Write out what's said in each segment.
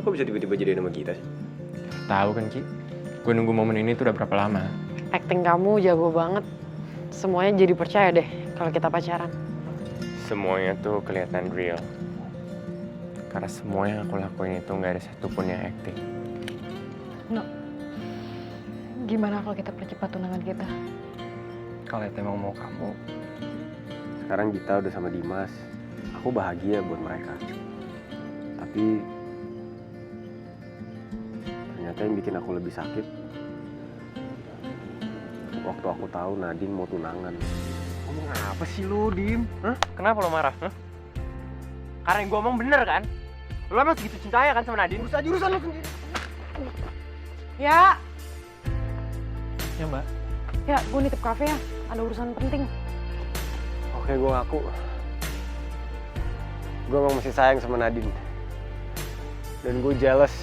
kok bisa tiba-tiba jadian sama kita sih? Tahu kan Ki, gue nunggu momen ini tuh udah berapa lama. Acting kamu jago banget. Semuanya jadi percaya deh kalau kita pacaran. Semuanya tuh kelihatan real. Karena semua yang aku lakuin itu nggak ada satupun yang acting. No. Gimana kalau kita percepat tunangan kita? Kalau itu emang mau kamu. Sekarang Gita udah sama Dimas. Aku bahagia buat mereka. Tapi ternyata yang bikin aku lebih sakit waktu aku tahu Nadine mau tunangan. Ngomong apa sih lu, Dim? Hah? Kenapa lo marah? Hah? Karena yang gue omong bener kan? Lo emang segitu cintanya kan sama Nadine? Urus aja urusan lo sendiri. Ya, Ya mbak. ya gue nitip kafe ya. Ada urusan penting. Oke, gue ngaku. Gue emang masih sayang sama Nadine. Dan gue jealous.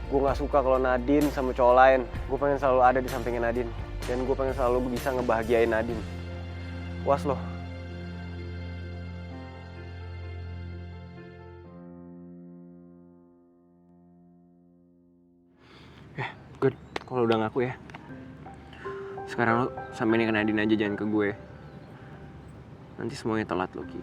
Gue gak suka kalau Nadine sama cowok lain. Gue pengen selalu ada di sampingnya Nadine. Dan gue pengen selalu bisa ngebahagiain Nadine. Puas loh. Good. Kalau udah ngaku ya. Sekarang lo sampein ke Nadine aja, jangan ke gue. Nanti semuanya telat lo, Ki.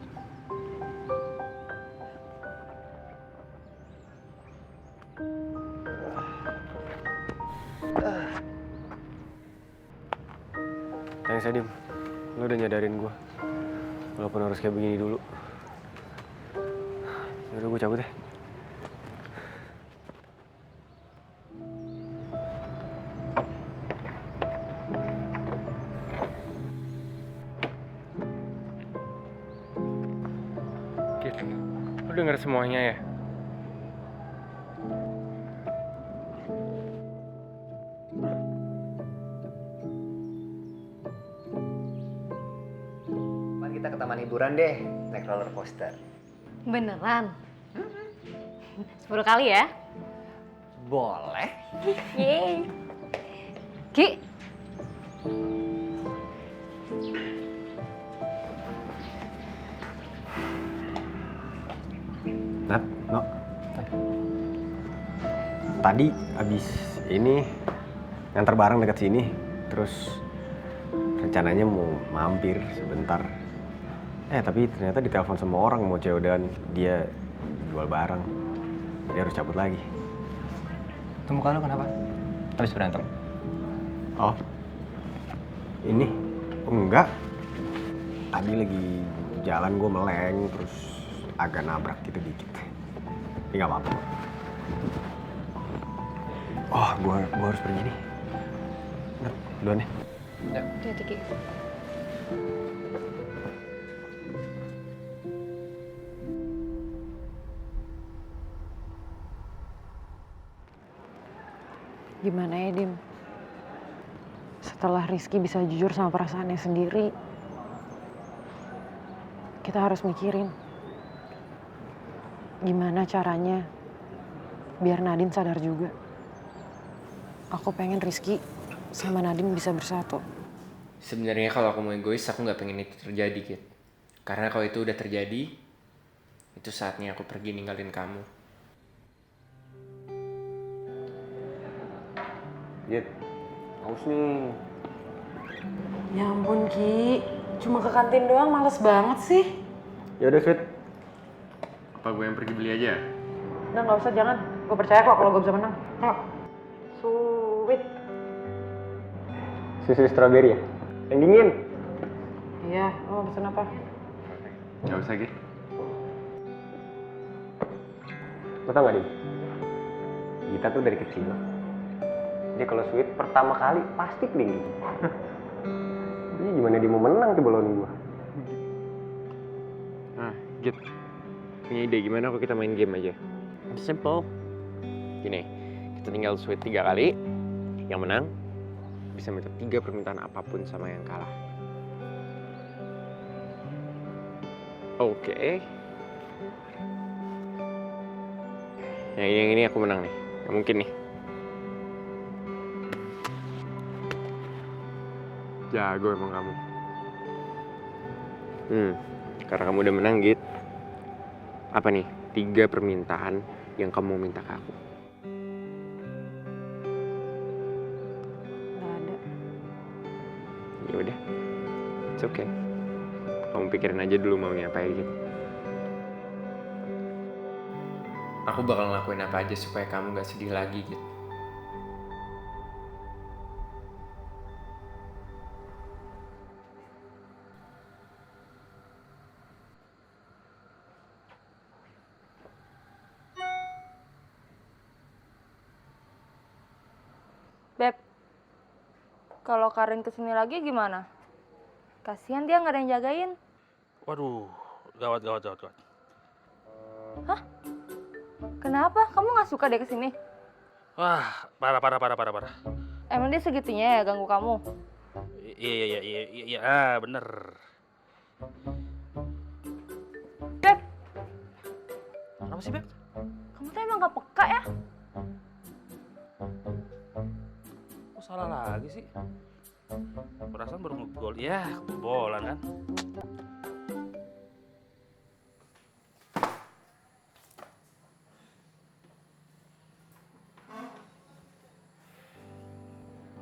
Thanks ya, Dim. Lo udah nyadarin gue. Walaupun harus kayak begini dulu. Yaudah, gue cabut ya. Kit, lo denger semuanya ya? Kita ke taman hiburan deh, naik roller coaster. Beneran? 10 kali ya? Boleh. Yeay. Ki, Nat, no. Tadi abis ini nganter bareng deket sini, terus rencananya mau mampir sebentar. Tapi ternyata ditelepon sama orang mau COD-an, dia jual barang. Jadi harus cabut lagi. Tuh muka lu kenapa? Habis berantem? Oh, ini enggak. Tadi lagi jalan gue meleng, terus agak nabrak gitu dikit. Tapi nggak apa-apa. Oh, gue harus pergi nih. Nat, duluan ya. hati-hati Ki. Gimana ya, Dim? Setelah Rizky bisa jujur sama perasaannya sendiri, kita harus mikirin gimana caranya biar Nadine sadar juga. Aku pengen Rizky sama Nadine bisa bersatu. Sebenarnya kalau aku mau egois, aku nggak pengen itu terjadi, Kit. Karena kalau itu udah terjadi, itu saatnya aku pergi ninggalin kamu. Git, haus nih. Ya ampun, Ki. Cuma ke kantin doang, males banget sih. Ya udah, Sweet. Apa gue yang pergi beli aja? Udah, nggak usah, jangan. Gue percaya kok kalau gue bisa menang. Ayo. Sweet. Susu strawberry ya? Yang dingin. Iya, lo mau pesen apa? Gak usah, Kit. Lo tau gak, Dim? Kita tuh dari kecil. Dia kalau sweet pertama kali pasti tinggi. Jadi gimana dia mau menang coba lawan gua? Git, punya ide gimana kalau kita main game aja? It's simple. Gini, kita tinggal sweet 3 kali. Yang menang bisa minta 3 permintaan apapun sama yang kalah. Oke. Yang ini aku menang nih. Gak mungkin nih. Jago emang kamu. Karena kamu udah menang, Git. Apa nih? 3 permintaan yang kamu minta ke aku? Nggak ada. Ya udah, it's okay. Kamu pikirin aja dulu maunya apa ya gitu. Aku bakal ngelakuin apa aja supaya kamu gak sedih lagi gitu. Beb, kalau Karin kesini lagi gimana? Kasihan dia nggak ada yang jagain. Waduh, gawat. Kenapa? Kamu nggak suka dia kesini? Wah, parah. Emang dia segitunya ya ganggu kamu? Iya, bener. Beb, Kenapa sih, Beb? kamu tuh emang nggak peka ya? Kok salah lagi sih? Perasaan baru ngegol. Ya, kebobolan kan?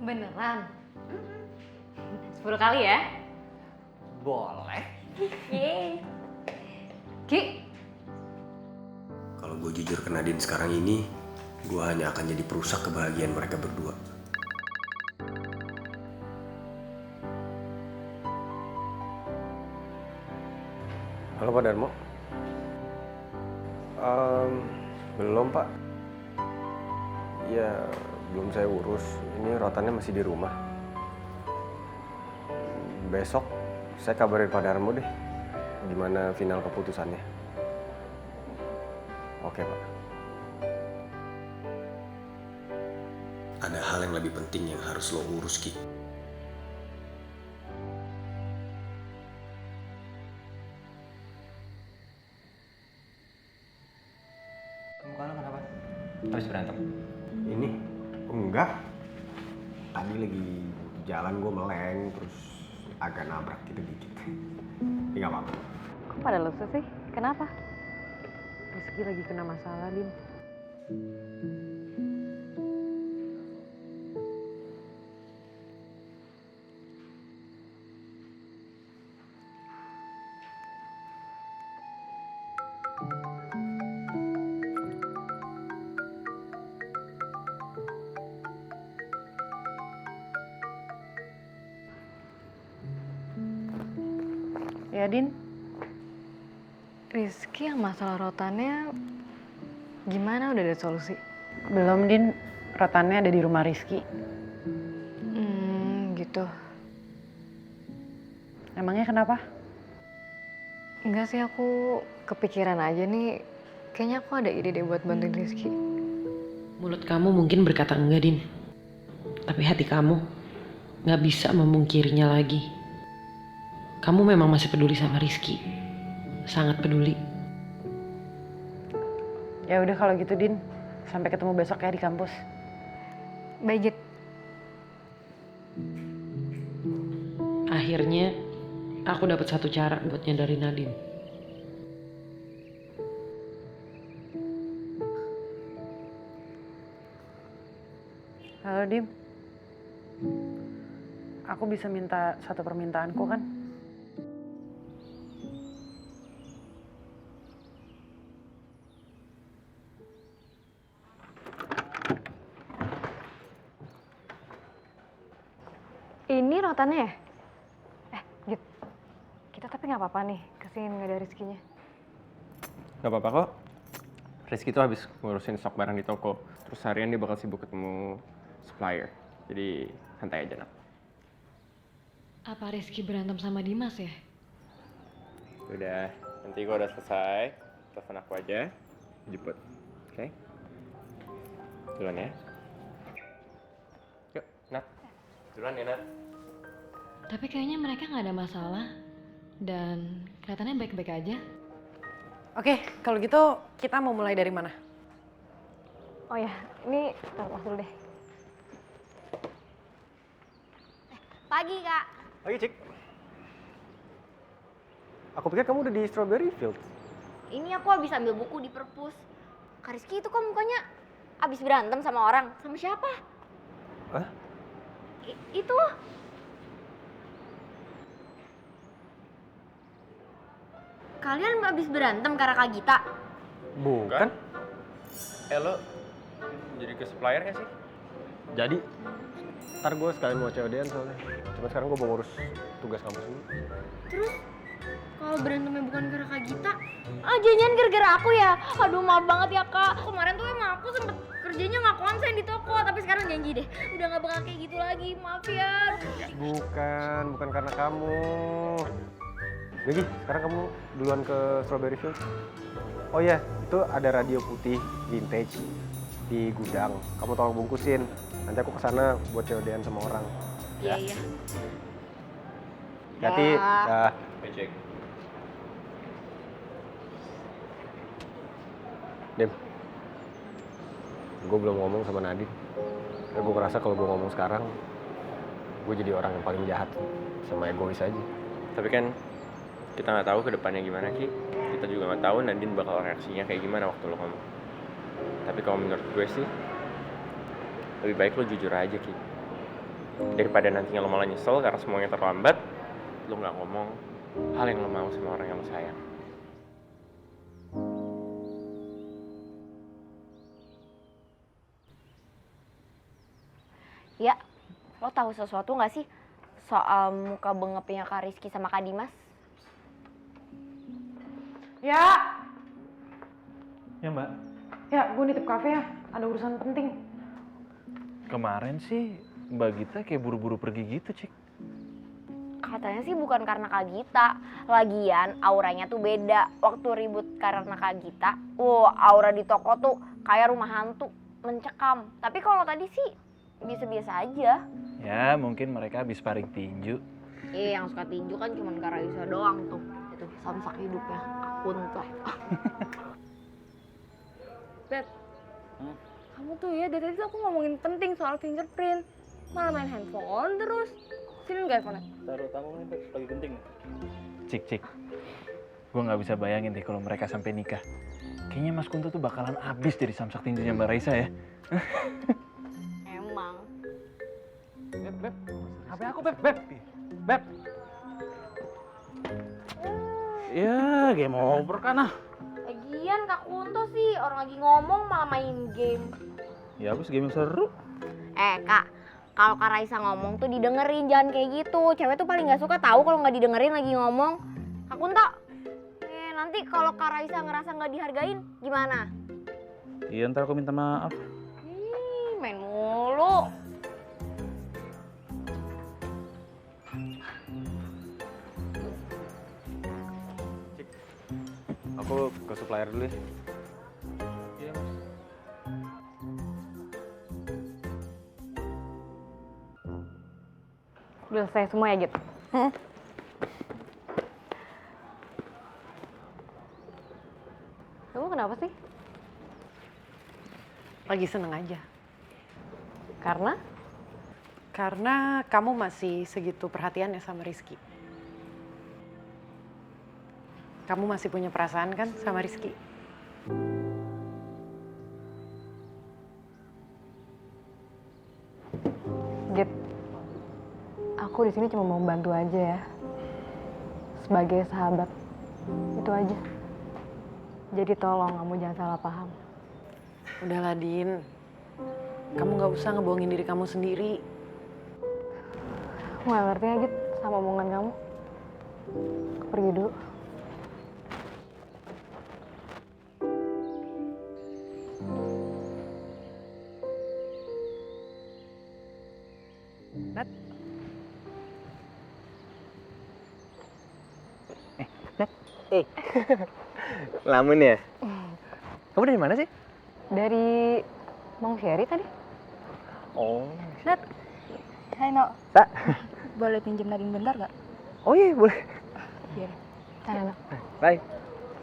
Beneran? 10 kali ya? Boleh. Yeay. Ki, Kalau gue jujur ke Nadine sekarang ini, gue hanya akan jadi perusak kebahagiaan mereka berdua. Halo Pak Darmo. Belum Pak. Ya, belum saya urus. Ini rotannya masih di rumah. Besok saya kabarin Pak Darmo deh. Gimana final keputusannya. Oke Pak. Ada hal yang lebih penting yang harus lo urus, Ki. Muka lo kenapa? Habis berantem? Ini? Enggak. Tadi lagi jalan gue meleng, terus agak nabrak gitu dikit. Ini nggak apa-apa. Kok pada lesu sih? Kenapa? Rizky lagi kena masalah, Din. Ya, Din? Rizky yang masalah rotannya gimana, udah ada solusi? Belum, Din. Rotannya ada di rumah Rizky. Gitu. Emangnya kenapa? Enggak sih, aku kepikiran aja nih. Kayaknya aku ada ide deh buat bantuin Rizky. Mulut kamu mungkin berkata enggak, Din. Tapi hati kamu gak bisa memungkirinya lagi. Kamu memang masih peduli sama Rizky. Sangat peduli. Ya udah kalau gitu, Din. Sampai ketemu besok ya di kampus. Baik, Git. Akhirnya aku dapat satu cara buat nyadarin Nadine. Halo, Dim. Aku bisa minta satu permintaanku kan? Ini rotannya ya? Git. Kita tapi nggak apa-apa nih, kesini nggak ada Rizkynya. Gak apa-apa kok. Rizky tuh habis ngurusin stok barang di toko. Terus harian dia bakal sibuk ketemu supplier. Jadi santai aja, Nak. Apa Rizky berantem sama Dimas ya? Udah, nanti gua udah selesai. Telepon aku aja. Jemput. Oke? Duluan ya. Yuk, Nat. Duluan ya, Nat. Tapi kayaknya mereka nggak ada masalah. Dan kelihatannya baik-baik aja. Oke, kalau gitu kita mau mulai dari mana? Oh ya, ini taruh dulu deh. Pagi, Kak. Pagi, Cik. Aku pikir kamu udah di Strawberry Field. Ini aku habis ambil buku di perpus. Kak Rizky itu kok mukanya abis berantem sama orang. Sama siapa? Hah? Itu. Kalian abis berantem karena Kak Gita? Bukan. Lo jadi ke supplier gak sih? Jadi, ntar gue sekalian mau COD-an soalnya. Cuma sekarang gue mau ngurus tugas kampus dulu. Terus kalau berantemnya bukan karena Kak Gita, jangan gara-gara aku ya. Aduh maaf banget ya Kak. Kemarin tuh emang aku sempet kerjanya nggak konsen di toko, tapi sekarang janji deh udah nggak bakal kayak gitu lagi. Maaf ya. Bukan karena kamu. Jadi sekarang kamu duluan ke Strawberry Field. Oh iya, itu ada radio putih vintage di gudang. Kamu tolong bungkusin. Nanti aku kesana buat COD-an sama orang. Iya. Hati, dah. Cek. Dem, gue belum ngomong sama Nadine. Karena gue ngerasa kalau gue ngomong sekarang, gue jadi orang yang paling jahat sama egois aja. Tapi kan kita nggak tahu ke depannya gimana Ki. Kita juga nggak tahu Nadine bakal reaksinya kayak gimana waktu lo ngomong. Tapi kalau menurut gue sih, lebih baik lo jujur aja Ki. Daripada nantinya lo malah nyesel karena semuanya terlambat, lo nggak ngomong hal yang lo mau sama orang yang lo sayang. Ya, lo tahu sesuatu nggak sih soal muka bengepnya Kak Rizky sama Kak Dimas? Ya, Ya mbak, ya gue nitip kafe ya. Ada urusan penting. Kemarin sih Mbak Gita kayak buru-buru pergi gitu, Cik. Katanya sih bukan karena Kak Gita. Lagian auranya tuh beda. Waktu ribut karena Kak Gita, aura di toko tuh kayak rumah hantu, mencekam. Tapi kalau tadi sih biasa-biasa aja. Ya, mungkin mereka habis paring tinju. Yang suka tinju kan cuma Kak Raisa doang tuh. Itu samsak hidupnya, akun tuh. Beb, kamu tuh ya dari tadi tuh aku ngomongin penting soal fingerprint. Malah main handphone terus. Sini nggak iPhone-nya? Taruh tamu ini lagi genting. Cik. Gue nggak bisa bayangin deh kalau mereka sampai nikah. Kayaknya Mas Kunto tuh bakalan abis dari samsak tinjunya Mbak Raisa ya. Emang. Beb. HP aku, Beb. Ya, game over kan ah. Lagian Kak Kunto sih orang lagi ngomong malah main game. Ya abis game seru. Kak, kalau Kak Raisa ngomong tuh didengerin, jangan kayak gitu. Cewek tuh paling nggak suka tahu kalau nggak didengerin lagi ngomong. Kak Kunto, nanti kalau Kak Raisa ngerasa nggak dihargain, gimana? Iya, ntar aku minta maaf. Main mulu. Aku ke supplier dulu ya. Iya, Mas. Udah selesai semua ya, Git? Kamu kenapa sih? Lagi seneng aja. Karena? Karena kamu masih segitu perhatiannya sama Rizky. Kamu masih punya perasaan kan sama Rizky? Git, aku di sini cuma mau bantu aja ya. Sebagai sahabat. Itu aja. Jadi tolong kamu jangan salah paham. Udahlah, Din. Kamu gak usah ngebohongin diri kamu sendiri. Aku gak ngerti ya, Git, sama omongan kamu. Aku pergi dulu. Lamun ya? Kamu dari mana sih? Dari Mang Sherry tadi? Oh. Nat, hai No. Sa. Boleh pinjam Nadine bentar nggak? Oh iya, boleh. Iya. Sana, Bye.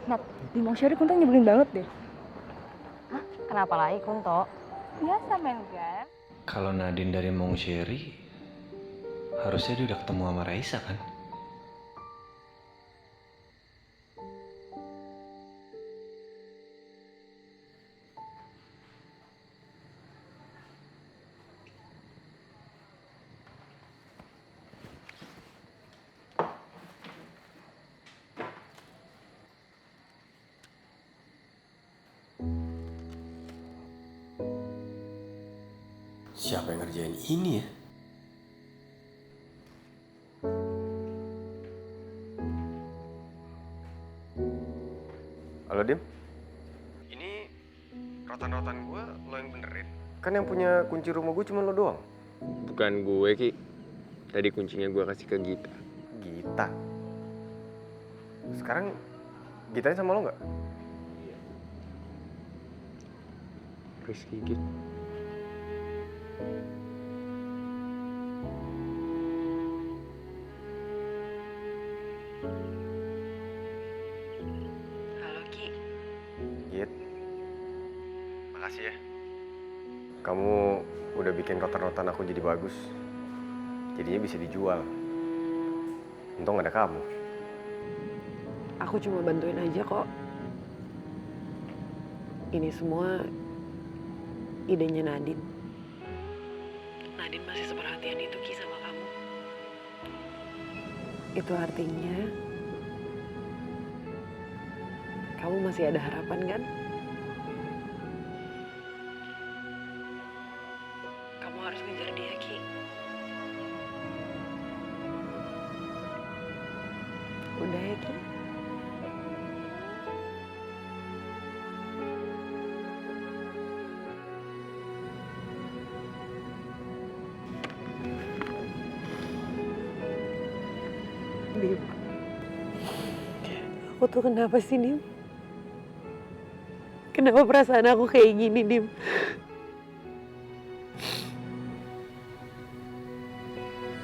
Nat, di Mang Sherry Kunto nyebelin banget deh. kenapa lagi, Kunto? Biasa main game. Kalau Nadine dari Mong Sherry, harusnya dia udah ketemu sama Raisa kan? Siapa yang ngerjain ini ya? Halo Dim, ini rotan-rotan gue lo yang benerin? Kan yang punya kunci rumah gue cuma lo doang. Bukan gue, Ki. Tadi kuncinya gue kasih ke Gita. Gita? Sekarang Gitanya sama lo nggak? Rizky, Git. Halo Ki. Git, makasih ya. Kamu udah bikin rotan-rotan aku jadi bagus. Jadinya bisa dijual. Untung ada kamu. Aku cuma bantuin aja kok. Ini semua idenya Nadine. Nadine masih seperhatian itu Ki sama kamu. Itu artinya kamu masih ada harapan kan? Kamu harus ngejar dia Ki. Udah ya Ki? Dim, aku tuh kenapa sih Dim? Kenapa perasaan aku kayak gini Dim?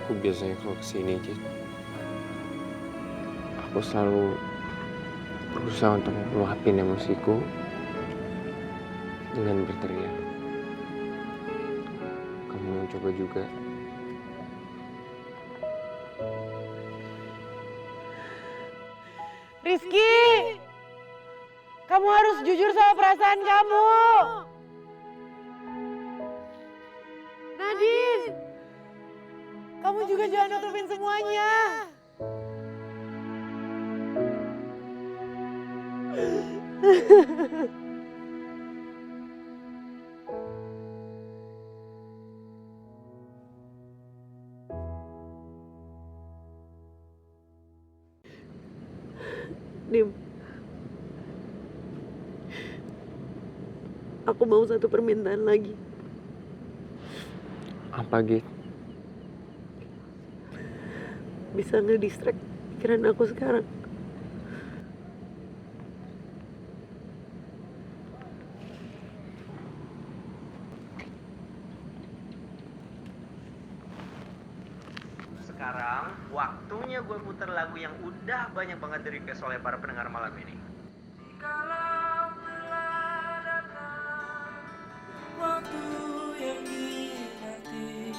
Aku biasanya kalau kesini, Git, aku selalu berusaha untuk meluapin emosiku dengan berteriak. Kamu mau coba juga? Rizky! Kamu harus jujur sama perasaan kamu! Nadine! Kamu juga jangan nutupin semuanya! Dim, aku mau satu permintaan lagi. Apa, Git? Bisa nge-distract pikiran aku sekarang. Sekarang waktunya gue putar lagu yang udah banyak banget di request oleh para pendengar malam ini. Kalau telah datang waktu yang dinanti,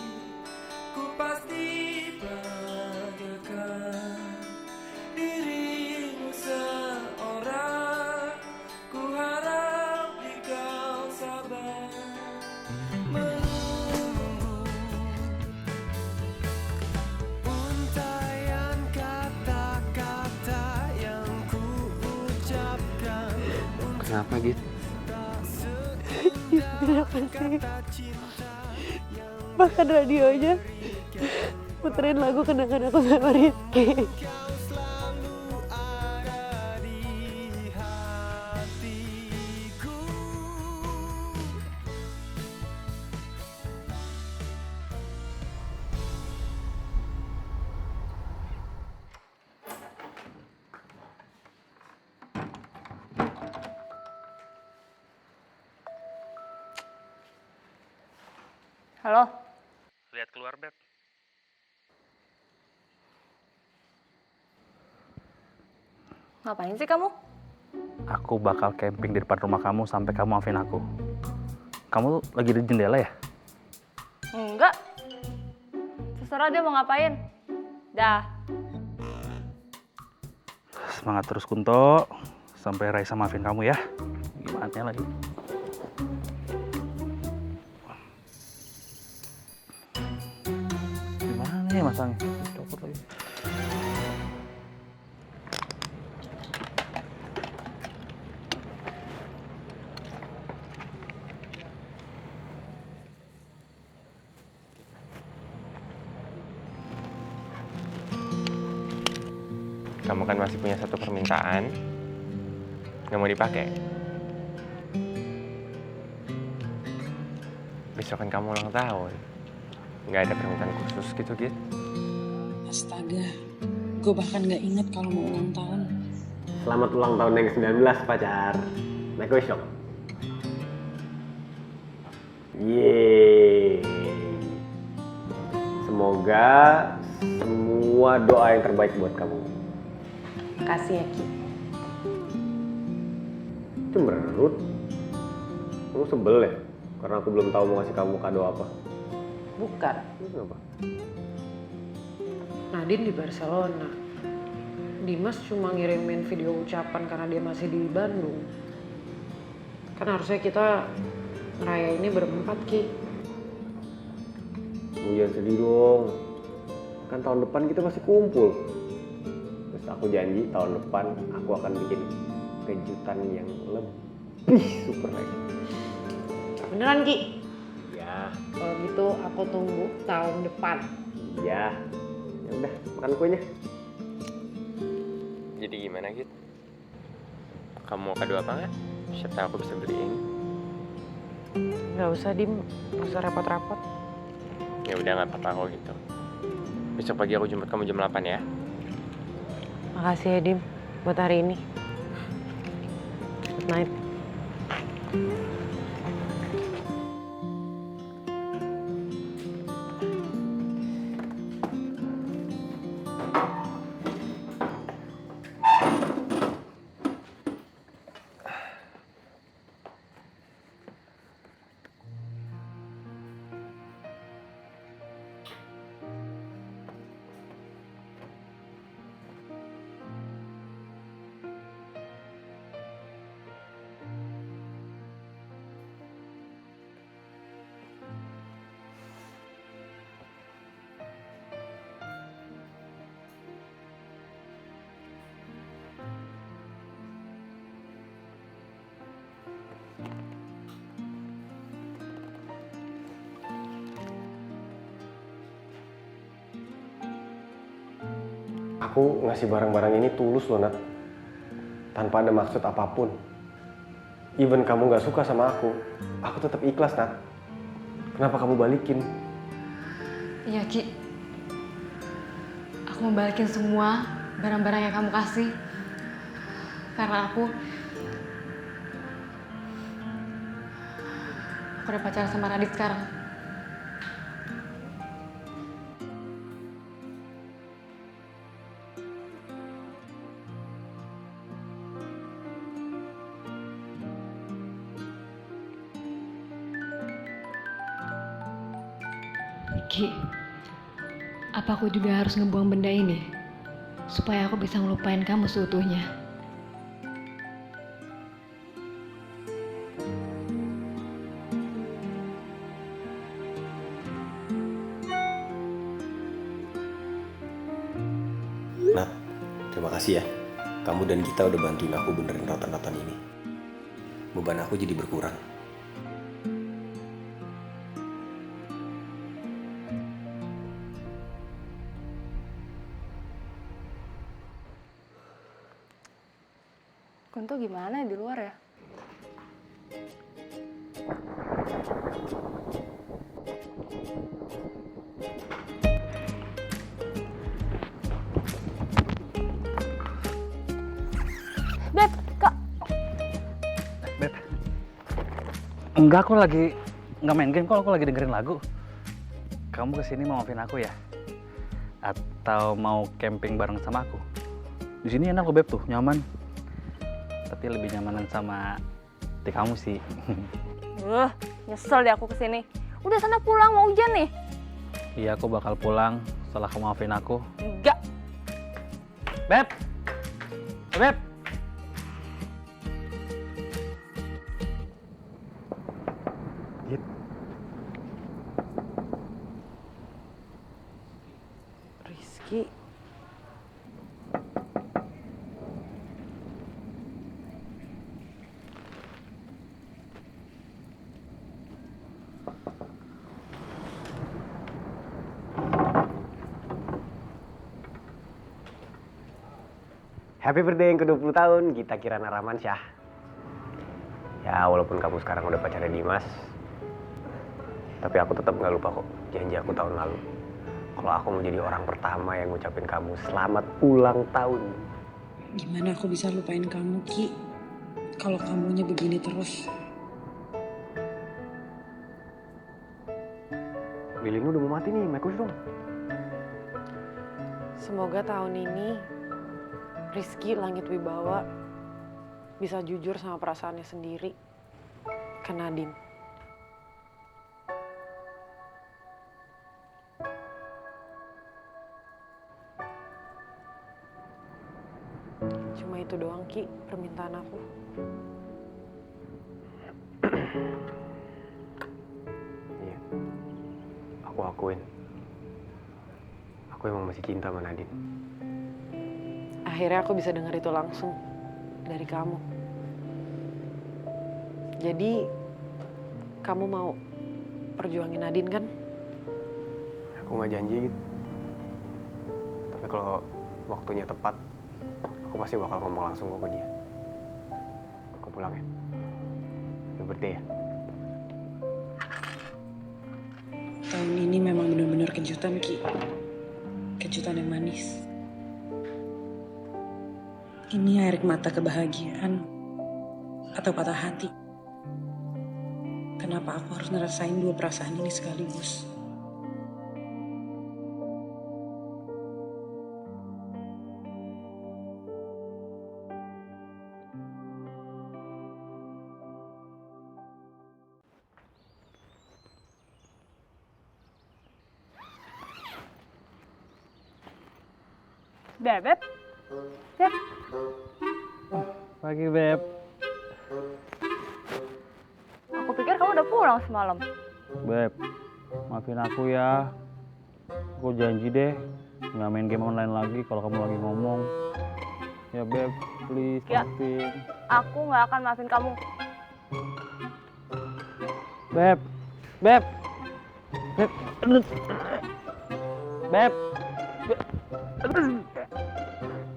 ku pasti bagaikan dirimu seorang. Ku harap kau sabar menunggu untayan kata-kata yang ku ucapkan. Kenapa, Git? Kenapa sih? Bahkan radionya puterin lagu kenangan aku sama Rizky. Halo? Lihat keluar, Beb. Ngapain sih kamu? Aku bakal camping di depan rumah kamu sampai kamu maafin aku. Kamu lagi di jendela ya? Enggak. Terserah dia mau ngapain. Dah. Semangat terus Kunto, sampai Raisa maafin kamu ya. Gimana lagi? Gimana nih masangnya? Copot lagi. kamu kan masih punya satu permintaan. Nggak mau dipakai? Besok kan kamu ulang tahun. Nggak ada permintaan khusus gitu, Git? Astaga, gue bahkan nggak inget kalau mau ulang tahun. Selamat ulang tahun yang ke-19, pacar. Make wish dong. Yeay. Semoga semua doa yang terbaik buat kamu. Makasih ya, Ki. Cemberut? Kamu sebel ya? Karena aku belum tahu mau ngasih kamu kado apa. Bukan. Ini kenapa? Nadine di Barcelona. Dimas cuma ngirimin video ucapan karena dia masih di Bandung. Kan harusnya kita ngerayainnya berempat, Ki. Jangan sedih dong. Kan tahun depan kita masih kumpul. Terus aku janji tahun depan aku akan bikin kejutan yang lebih super lagi. Beneran, Ki? Ya, Kalau gitu aku tunggu tahun depan. ya. Ya udah, makan kuenya. Jadi gimana, Git? Kamu mau kado apa nggak? Siapa tahu aku bisa beliin. Gak usah, Dim. Gak usah repot-repot. Ya udah, nggak apa-apa kok gitu. Besok pagi aku jemput kamu jam 8 ya. Makasih ya, Dim. Buat hari ini. Good night. Aku ngasih barang-barang ini tulus loh, Nat. Tanpa ada maksud apapun. Even kamu gak suka sama aku tetap ikhlas, Nat. Kenapa kamu balikin? Iya, Ki. Aku mau balikin semua barang-barang yang kamu kasih. Karena aku udah pacaran sama Radit sekarang. Ki, apa aku juga harus ngebuang benda ini supaya aku bisa ngelupain kamu seutuhnya? Nat, terima kasih ya. Kamu dan Gita udah bantuin aku benerin rotan-rotan ini. Beban aku jadi berkurang. Kunto gimana ya di luar ya? Beb, Kak. Beb. Enggak, aku lagi nggak main game kok, aku lagi dengerin lagu. Kamu kesini mau maafin aku ya? Atau mau camping bareng sama aku? Di sini enak loh, Beb, tuh, nyaman. Tapi lebih nyamanan sama di kamu sih. Nyesel deh aku kesini. Udah sana pulang, mau hujan nih. Iya, aku bakal pulang setelah kamu maafin aku. Enggak. Beb! Beb! Rizky. Happy birthday yang ke-20 tahun, Gita Kirana Ramansyah. Ya, walaupun kamu sekarang udah pacarnya Dimas, tapi aku tetap nggak lupa kok janji aku tahun lalu. Kalau aku mau jadi orang pertama yang ngucapin kamu selamat ulang tahun. Gimana aku bisa lupain kamu, Ki? Kalau kamunya begini terus. Lilin udah mau mati nih, make dong. Semoga tahun ini Rizky Langit Wibawa bisa jujur sama perasaannya sendiri ke Nadine. Cuma itu doang, Ki, permintaan aku. Iya, aku akuin. Aku emang masih cinta sama Nadine. Akhirnya aku bisa dengar itu langsung dari kamu. Jadi, kamu mau perjuangin Nadine kan? Aku nggak janji gitu. Tapi kalau waktunya tepat, aku pasti bakal ngomong langsung kok ke dia. Aku pulang ya. Happy birthday ya. Tahun ini memang benar-benar kejutan, Ki. Kejutan yang manis. Ini air mata kebahagiaan atau patah hati. Kenapa aku harus ngerasain dua perasaan ini sekaligus? Beb. Beb. Pagi, Beb. Aku pikir kamu udah pulang semalam. Beb, maafin aku ya. Aku janji deh nggak main game online lagi kalau kamu lagi ngomong. Ya, Beb, please, Ya. maafin. Aku nggak akan maafin kamu. Beb, Beb, Beb, Beb, Beb.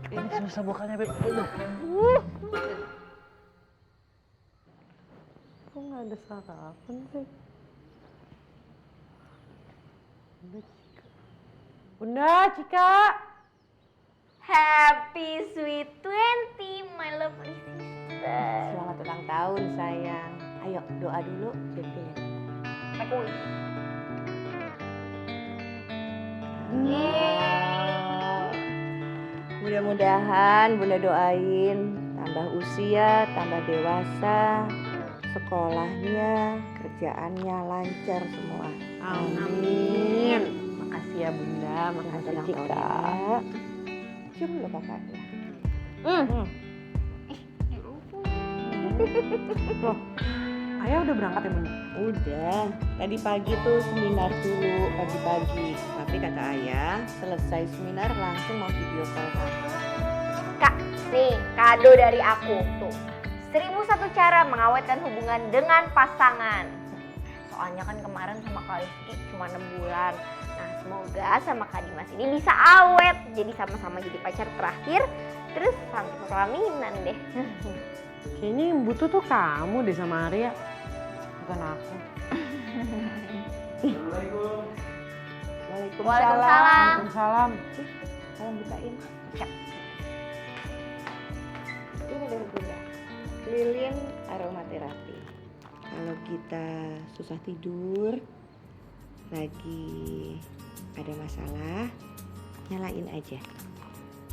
Ini susah bukannya, Beb. Kok nggak ada sarapan sih? Bunda, Cika. Happy sweet 20, my lovely sister. Selamat ulang tahun sayang. Ayo doa dulu, Devin. Make a wish. Mudah-mudahan Bunda doain tambah usia, tambah dewasa, sekolahnya, kerjaannya lancar semua. Amin. Makasih ya Bunda, makasih Selamat ulang Cika. tahun, Cium lo kakaknya. Loh, Ayah udah berangkat ya, Bunda? Udah, tadi pagi tuh seminar dulu pagi-pagi. Tapi kata Ayah, selesai seminar langsung mau video call kamu. Kak, nih kado dari aku tuh. 1001 cara mengawetkan hubungan dengan pasangan. Soalnya kan kemarin sama Kak Rizky cuma 6 bulan. Nah semoga sama Kak Dimas ini bisa awet. Jadi sama-sama jadi pacar terakhir. Terus sampai pelaminan deh. Kayaknya yang butuh tuh kamu deh sama Arya. Bukan aku. Waalaikumsalam. Waalaikumsalam. Salam bukain. Ini dari Bunda. Lilin aromaterapi. Kalau kita susah tidur, lagi ada masalah, nyalain aja.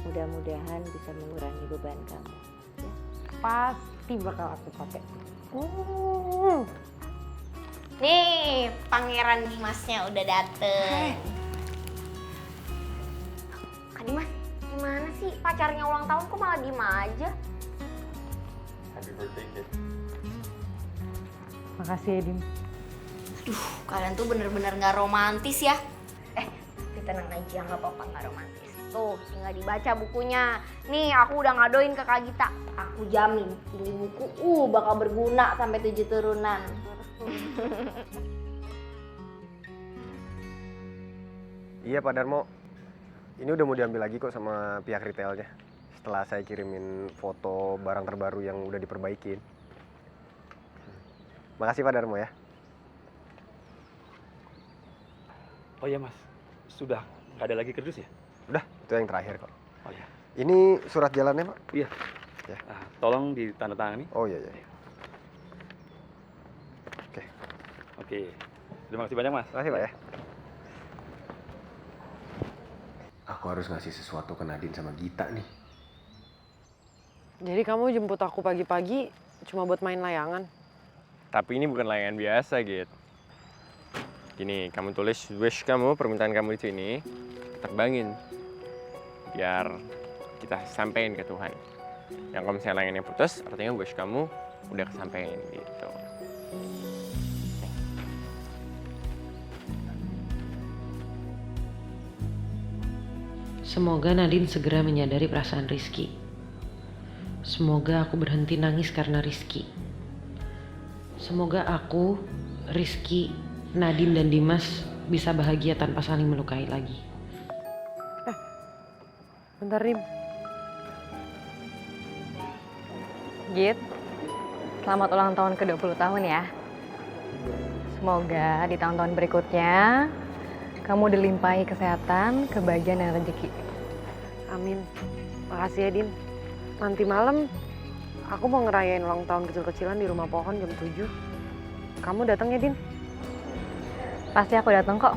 Mudah-mudahan bisa mengurangi beban kamu. Ya. Pasti bakal aku pakai. Nih pangeran Dimasnya udah dateng. Kak Dimas, gimana sih pacarnya ulang tahun kok malah diem aja? Happy birthday, kid. Makasih ya, Dim. Aduh, kalian tuh bener-bener gak romantis ya. Tapi tenang aja, gak apa-apa gak romantis. Tuh, tinggal dibaca bukunya. Nih, aku udah ngadoin ke Kak Gita. Aku jamin, ini buku bakal berguna sampai 7 turunan. Iya Pak Darmo, ini udah mau diambil lagi kok sama pihak retailnya. setelah saya kirimin foto barang terbaru yang udah diperbaikin. Makasih Pak Darmo ya. Oh iya Mas, sudah nggak ada lagi kerdus ya? Udah, itu yang terakhir kok. Oh iya. Ini surat jalannya Pak? Iya. Ya. Tolong ditandatangani. Oh iya. Oke. Terima kasih banyak Mas. Makasih Pak ya. Aku harus ngasih sesuatu ke Nadine sama Gita nih. Jadi kamu jemput aku pagi-pagi cuma buat main layangan? Tapi ini bukan layangan biasa, Git. Gini, kamu tulis wish kamu, permintaan kamu di sini, terbangin. Biar kita sampein ke Tuhan. Yang kalau misalnya layangannya putus, artinya wish kamu udah kesampein gitu. Semoga Nadine segera menyadari perasaan Rizky. Semoga aku berhenti nangis karena Rizky. Semoga aku, Rizky, Nadine, dan Dimas bisa bahagia tanpa saling melukai lagi. Bentar Rim. Git, selamat ulang tahun ke-20 tahun ya. Semoga di tahun-tahun berikutnya kamu dilimpahi kesehatan, kebahagiaan, dan rezeki. Amin. Makasih ya Din. Nanti malam aku mau ngerayain ulang tahun kecil-kecilan di rumah pohon jam 7. Kamu datang ya Din? Pasti aku datang kok.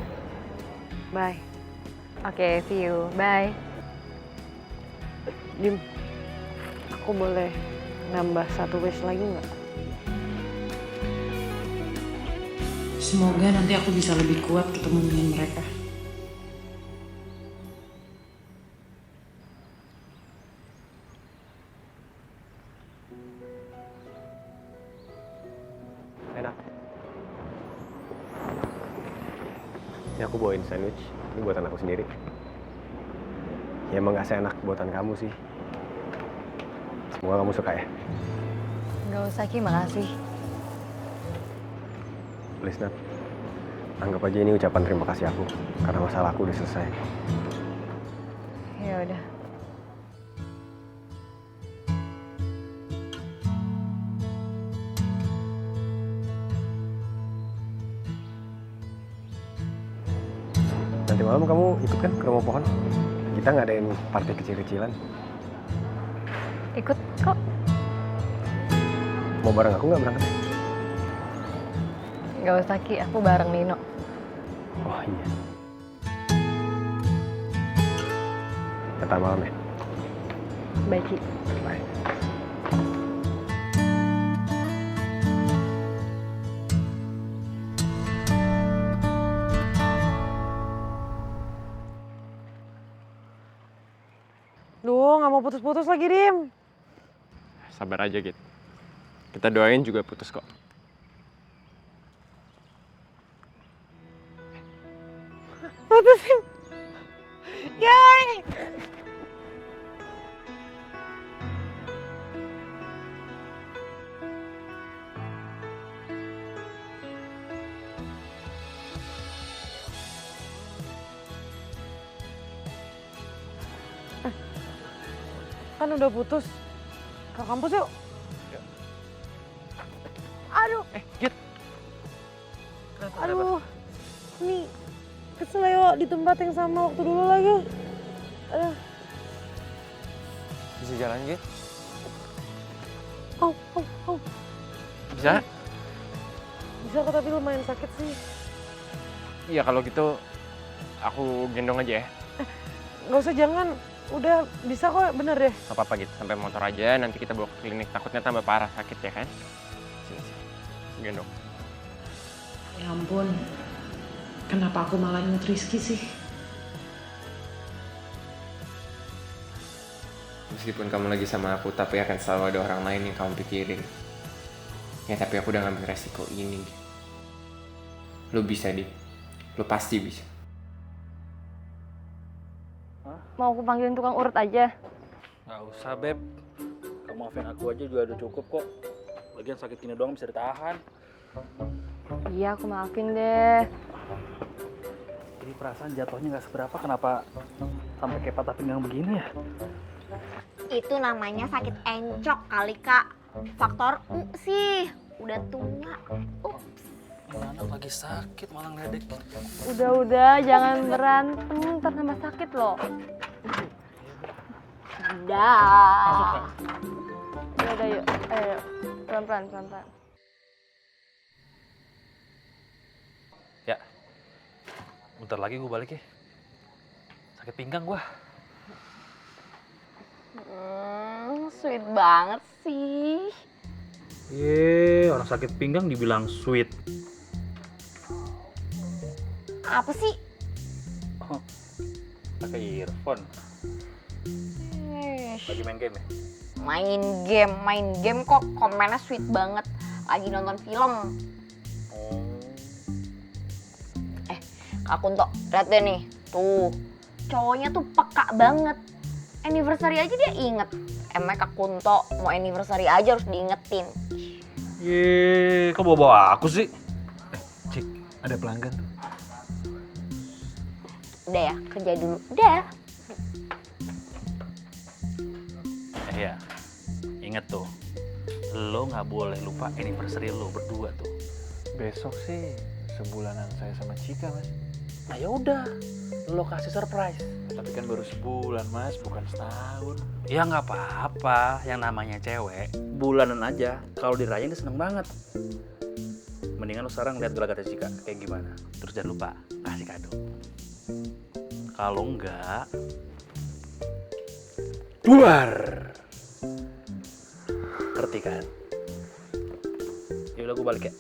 Bye. Oke, see you. Bye. Dim, aku boleh nambah satu wish lagi nggak? Semoga nanti aku bisa lebih kuat ketemu dengan mereka. Enak. Ini aku bawain sandwich. Ini buatan aku sendiri. Ya emang gak seenak buatan kamu sih. Semoga kamu suka ya. Nggak usah Ki, makasih. Please Nat, anggap aja ini ucapan terima kasih aku. Karena masalah aku udah selesai. Ya udah. Nanti malam kamu ikut kan ke rumah pohon? Kita ngadain party kecil-kecilan. Ikut kok. Mau bareng aku nggak berangkat? Nggak usah Ki, aku bareng Nino. Oh iya. Ntar malam ya? Baik Ki. Bye. Duh, nggak mau putus-putus lagi Dim. Sabar aja, Git. Kita doain juga putus kok. Putusin. Yay! Kan udah putus. Ke kampus yuk. Aduh. Git. Aduh. Nih. Kesel ya di tempat yang sama waktu dulu lagi. Aduh. Bisa jalan, Git? Au. Bisa? Bisa kok, tapi lumayan sakit sih. Iya, kalau gitu aku gendong aja ya. Nggak usah, jangan. Udah bisa kok, bener deh. Gak apa-apa gitu, sampai motor aja, nanti kita bawa ke klinik. Takutnya tambah parah sakit ya kan? Sini. Gendong. Ya ampun, kenapa aku malah inget Rizky sih? Meskipun kamu lagi sama aku, tapi akan selalu ada orang lain yang kamu pikirin. Ya tapi aku udah ngambil resiko ini. Lo bisa, Dik. Lo pasti bisa. Mau aku panggilin tukang urut aja? Nggak usah, Beb. Kamu maafin aku aja juga udah cukup kok. Lagian sakit gini doang bisa ditahan. Iya, aku maafin deh. Ini perasaan jatuhnya nggak seberapa, kenapa sampai kayak patah pinggang begini ya? Itu namanya sakit encok kali Kak. Faktor U sih, udah tua. Ups. Anak lagi sakit malah ngeledek. Udah, jangan berantem, ntar tambah sakit loh. Dah. Udah yuk, ayo. Pelan-pelan. Ya, bentar lagi gue balik ya. Sakit pinggang gue. Sweet banget sih. Orang sakit pinggang dibilang sweet. Apa sih? Oh, pakai earphone. Lagi main game ya? Main game kok komennya sweet banget. Lagi nonton film. Kak Kunto, lihat deh nih. Tuh, cowoknya tuh peka banget. Anniversary aja dia inget. Emang Kak Kunto mau anniversary aja harus diingetin. Kok bawa aku sih? Cik, ada pelanggan tuh. Udah ya, kerja dulu. Udah. Iya, inget tuh. Lo nggak boleh lupa anniversary lo berdua tuh. Besok sih sebulanan saya sama Cika, Mas. Nah yaudah, lo kasih surprise. Tapi kan baru sebulan, Mas, bukan setahun. Ya nggak apa-apa, yang namanya cewek bulanan aja. Kalau dirayain dia seneng banget. Mendingan lo sekarang lihat gelagatnya Cika kayak gimana. Terus jangan lupa kasih kado. Kalau enggak, buar. Ngerti kan? Yaudah gue balik ya.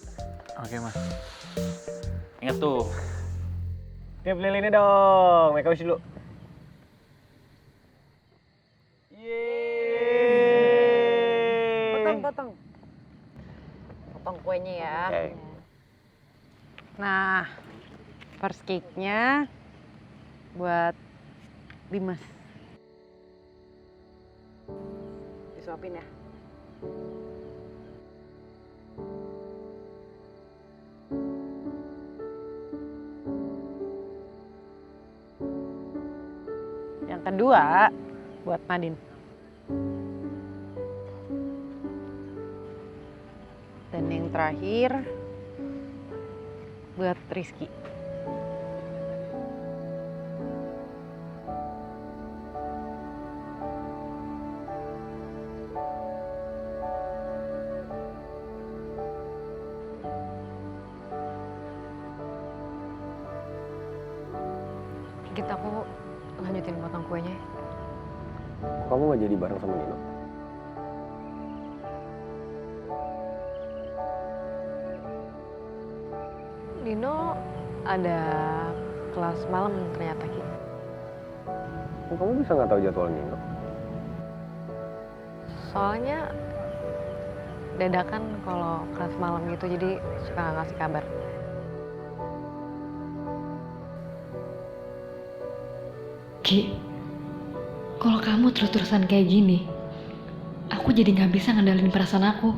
Oke, Mas. Ingat tuh. Tiap lilinnya dong, make up dulu. Potong. Potong kuenya ya. Oke. Nah, first cake-nya buat Dimas. Disuapin ya. Yang kedua buat Nadine. Dan yang terakhir buat Rizky. Kita aku lanjutin potong kuenya. Kamu nggak jadi bareng sama Nino? Dino ada kelas malam ternyata Ki. Kamu bisa nggak tahu jadwal Nino? Soalnya dadakan kalau kelas malam gitu jadi suka nggak ngasih kabar. Ki, kalau kamu terus-terusan kayak gini, aku jadi nggak bisa ngendalin perasaan aku.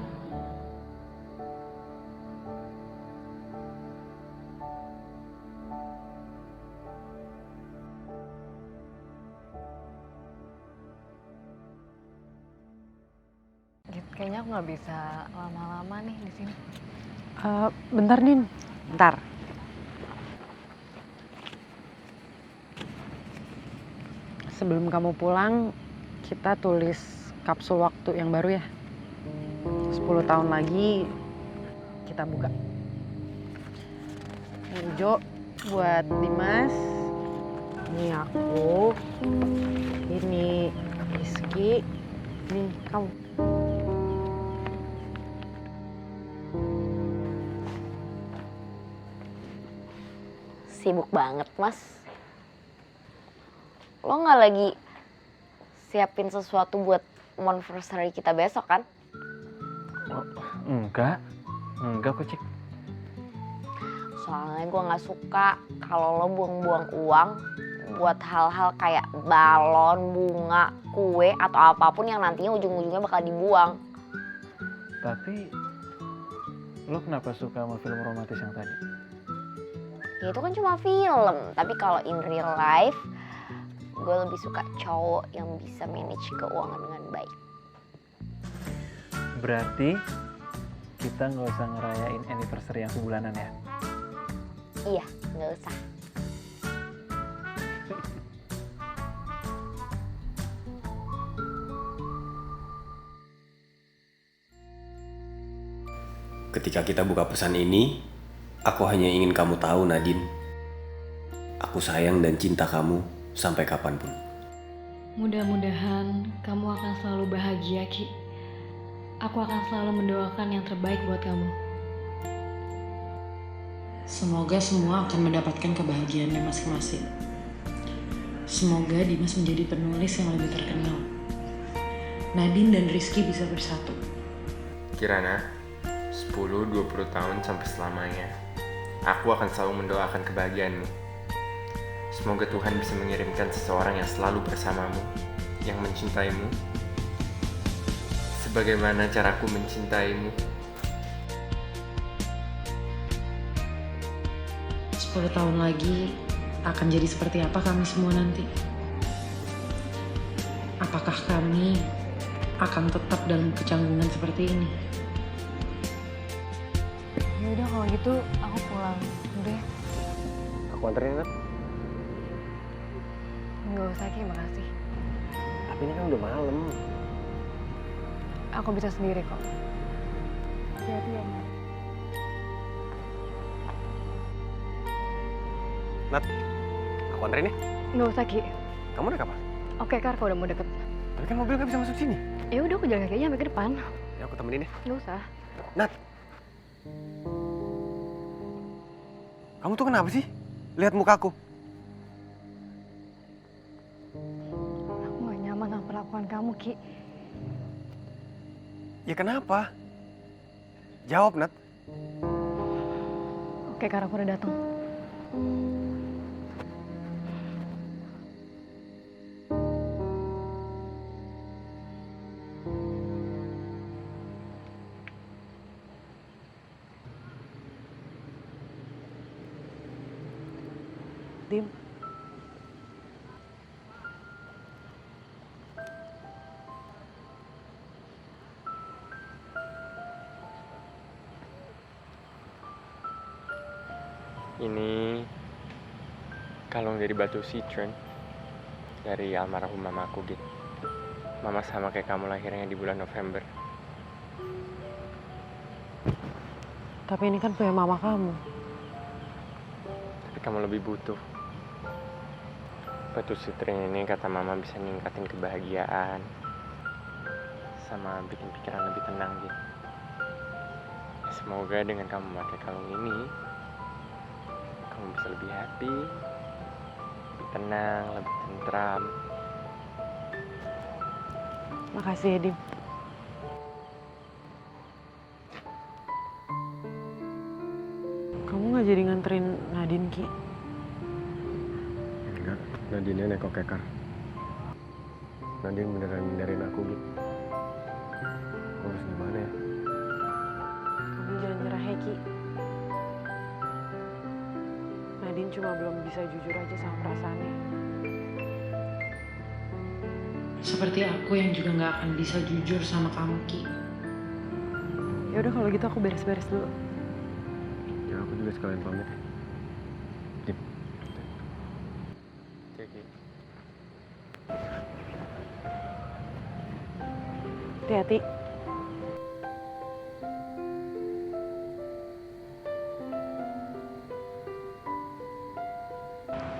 Kayaknya aku nggak bisa lama-lama nih di sini. Bentar Din, bentar. Sebelum kamu pulang, kita tulis kapsul waktu yang baru ya. 10 tahun lagi kita buka. Ini Jo buat Dimas. Ini aku. Ini Rizky. Ini kamu. Sibuk banget, Mas. Lo nggak lagi siapin sesuatu buat anniversary kita besok kan? Oh, enggak kok Cik. Soalnya gue nggak suka kalau lo buang-buang uang buat hal-hal kayak balon, bunga, kue atau apapun yang nantinya ujung-ujungnya bakal dibuang. Tapi lo kenapa suka sama film romantis yang tadi? Ya itu kan cuma film, tapi kalau in real life gue lebih suka cowok yang bisa manage keuangan dengan baik. Berarti kita nggak usah ngerayain anniversary yang sebulanan ya? Iya, nggak usah. Ketika kita buka pesan ini, aku hanya ingin kamu tahu, Nadine. Aku sayang dan cinta kamu sampai kapanpun. Mudah-mudahan kamu akan selalu bahagia, Ki. Aku akan selalu mendoakan yang terbaik buat kamu. Semoga semua akan mendapatkan kebahagiaannya masing-masing. Semoga Dimas menjadi penulis yang lebih terkenal. Nadine dan Rizky bisa bersatu. Kirana, 10-20 tahun sampai selamanya, aku akan selalu mendoakan kebahagiaanmu. Semoga Tuhan bisa mengirimkan seseorang yang selalu bersamamu, yang mencintaimu, sebagaimana caraku mencintaimu. 10 tahun lagi akan jadi seperti apa kami semua nanti? Apakah kami akan tetap dalam kecanggungan seperti ini? Ya udah kalau gitu aku pulang deh. Aku anterin, Nat. Nggak usah, Ki, makasih. Tapi ini kan udah malam. Aku bisa sendiri kok. Hati-hati ya, Nat. Nat, aku anterin ya? Nggak usah, Ki. Kamu naik apa? Oke, Kar, kalau udah mau deket. Tapi kan mobil nggak bisa masuk sini. Ya udah, aku jalan kaki aja sampai ke depan. Ya aku temenin ya. Nggak usah. Nat, kamu tuh kenapa sih? Lihat mukaku. Aku nggak nyaman sama perlakuan kamu, Ki. Ya kenapa? Jawab, Nat. Oke, Kar, aku udah datang. Dim, Ini kalung dari batu citron dari almarhum mamaku, Git. Mama sama kayak kamu lahirnya di bulan November. tapi ini kan punya mama kamu. Tapi kamu lebih butuh. Batu citron ini kata mama bisa ningkatin kebahagiaan sama bikin pikiran lebih tenang, Git. Semoga dengan kamu pakai kalung ini, kamu bisa lebih happy, lebih tenang, lebih tentram. Makasih ya, Dim. Kamu nggak jadi nganterin Nadine, Ki? Enggak, Nadine naik kokekar. Nadine beneran hindarin aku, gitu. Aku harus gimana ya? Kamu jangan nyerah ya, Ki. Nadine cuma belum bisa jujur aja sama perasaannya. Seperti aku yang juga nggak akan bisa jujur sama kamu, Ki. Ya udah kalau gitu aku beres-beres dulu. Ya aku juga sekalian pamit ya. Dim. Oke. Hati-hati.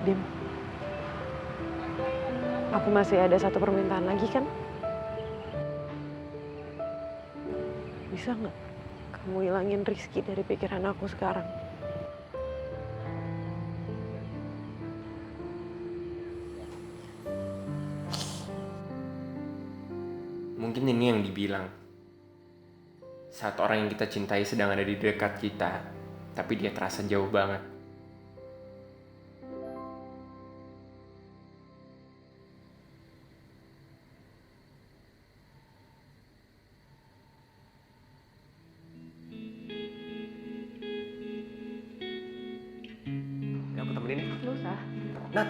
Dim, aku masih ada satu permintaan lagi kan? Bisa nggak kamu hilangin Rizky dari pikiran aku sekarang? Mungkin ini yang dibilang. Saat orang yang kita cintai sedang ada di dekat kita, tapi dia terasa jauh banget. Ya aku temenin ya. Nggak usah. Nat.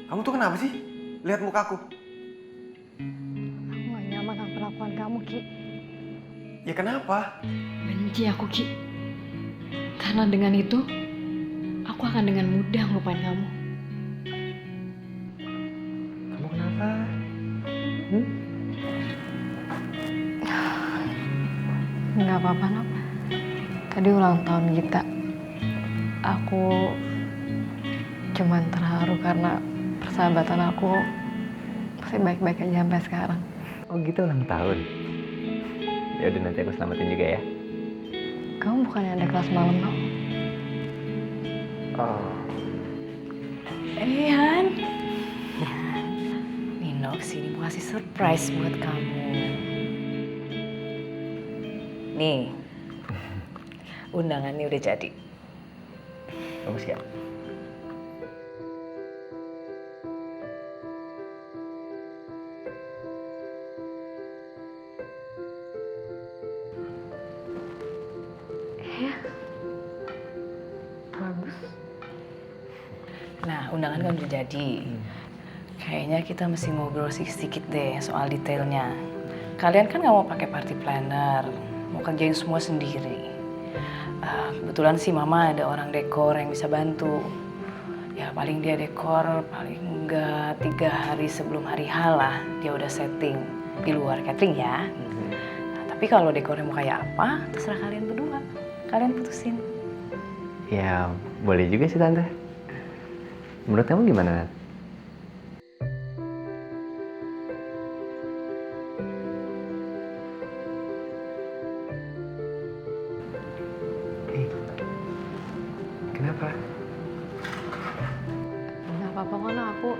Kamu tuh kenapa sih? Lihat mukaku. Aku gak nyaman sama perlakuan kamu, Ki. Ya kenapa? Benci aku, Ki. Karena dengan itu, aku akan dengan mudah ngelupain kamu. Kamu kenapa? Nggak apa-apa, Nop. Tadi ulang tahun Gita. Aku cuman terharu karena persahabatan aku masih baik-baik aja sampai sekarang. Oh gitu, ulang tahun. Ya udah, nanti aku selamatin juga ya. Kamu bukannya ada kelas malam, Nop? Oh. Han. Nino kesini mau kasih surprise buat kamu. Nih, undangannya udah jadi. Bagus ya? Iya. Bagus. Nah, undangan kan udah jadi. Kayaknya kita mesti ngobrol sedikit deh soal detailnya. Kalian kan nggak mau pakai party planner, mau kerjain semua sendiri. Kebetulan sih Mama ada orang dekor yang bisa bantu. Ya paling dia dekor paling enggak 3 hari sebelum hari H lah dia udah setting di luar catering ya. Nah, tapi kalau dekornya mau kayak apa, terserah kalian berdua. Kalian putusin. Ya boleh juga sih Tante. Menurut kamu gimana, Nat? Kenapa? Nggak apa-apa kok, Nop. Aku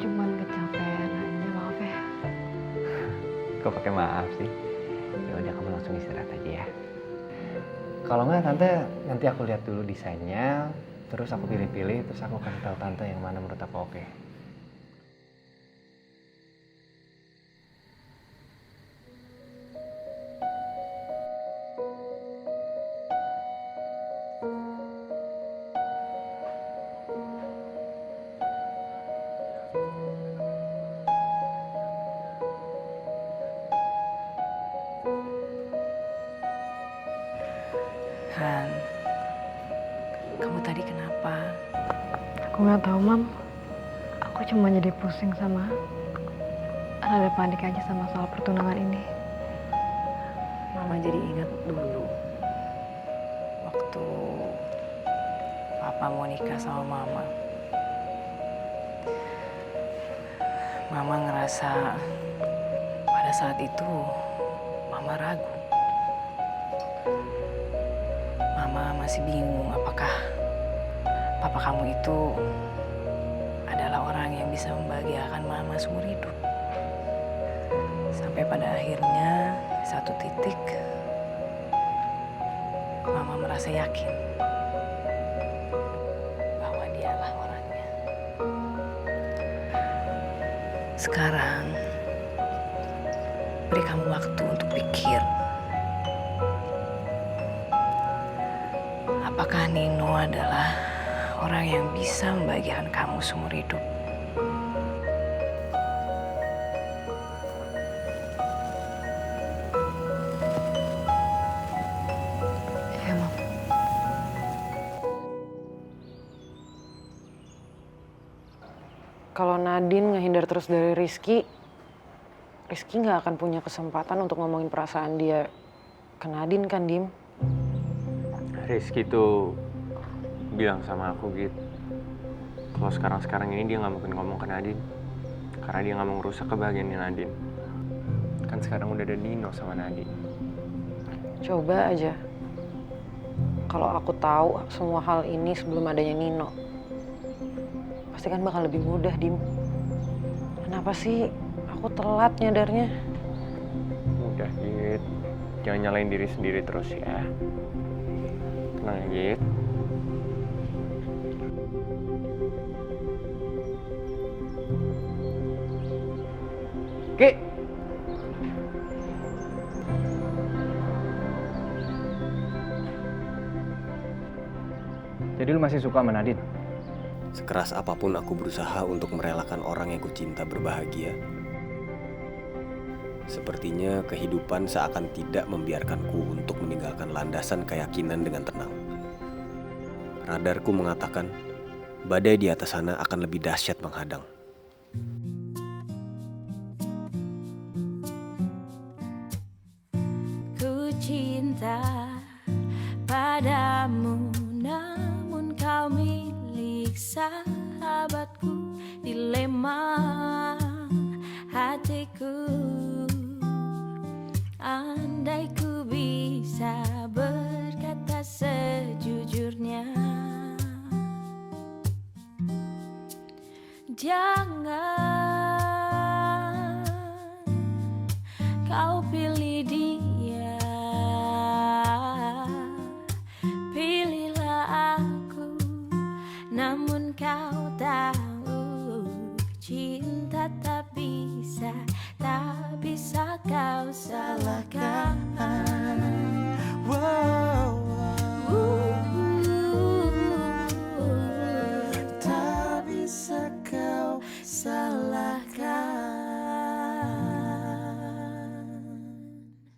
cuman kecapean aja, maaf ya. Kok pakai maaf sih? Ya udah, kamu langsung istirahat aja ya. Kalau nggak Tante, nanti aku lihat dulu desainnya, terus aku pilih-pilih, terus aku kasih tahu Tante yang mana menurut aku oke. Han, kamu tadi kenapa? Aku nggak tahu, Mam. Aku cuma jadi pusing sama rada panik aja sama soal pertunangan ini. Mama jadi ingat dulu waktu Papa mau nikah sama Mama. Mama ngerasa pada saat itu Mama ragu. Mama masih bingung apakah Papa kamu itu adalah orang yang bisa membahagiakan Mama seumur hidup. Sampai pada akhirnya satu titik Mama merasa yakin bahwa dialah orangnya. Sekarang beri kamu waktu untuk pikir. Apakah Nino adalah orang yang bisa membahagiakan kamu seumur hidup? Iya, Mam. Kalau Nadine ngehindar terus dari Rizky nggak akan punya kesempatan untuk ngomongin perasaan dia ke Nadine kan, Dim? Rizky tuh bilang sama aku gitu, kalau sekarang ini dia nggak mungkin ngomong ke Nadine karena dia nggak mau ngerusak kebahagiaannya Nadine. Kan sekarang udah ada Nino sama Nadine. Coba aja kalau aku tahu semua hal ini sebelum adanya Nino, pasti kan bakal lebih mudah, Dim. Kenapa sih aku telat nyadarnya? Udah Git, jangan nyalain diri sendiri terus ya. Tenang ya Git. Ki! Jadi lu masih suka sama Nadine? Sekeras apapun aku berusaha untuk merelakan orang yang kucinta berbahagia, sepertinya kehidupan seakan tidak membiarkanku untuk meninggalkan landasan keyakinan dengan tenang. Radarku mengatakan, badai di atas sana akan lebih dahsyat menghadang. Ku cinta padamu, namun kau milik sahabatku. Dilema hatiku, andai ku bisa berkata sejujurnya. Jangan kau pilih dia.